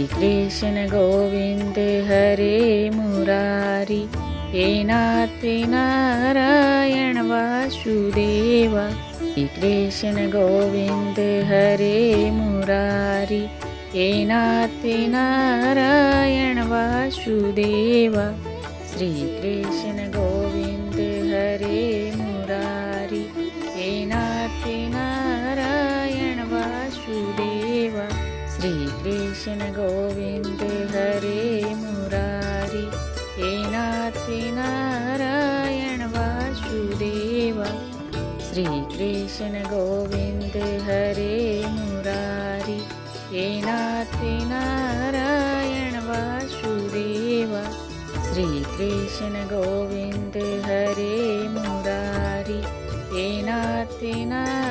Krishna Govind हरे Murari, हे नाथ Narayan Vasudeva. Krishna Govind हरे Murari, हे नाथ Narayan Vasudeva. Shri Krishna Govind हरे Murari, हे नाथ Narayan Vasudeva. Shri Krishna Govind हरे Murari, हे नाथ Narayan Vasudeva. Shri Krishna Govind हरे Murari, हे नाथ Narayan Vasudeva. Shri Krishna Govind हरे Murari, हे नाथ Narayan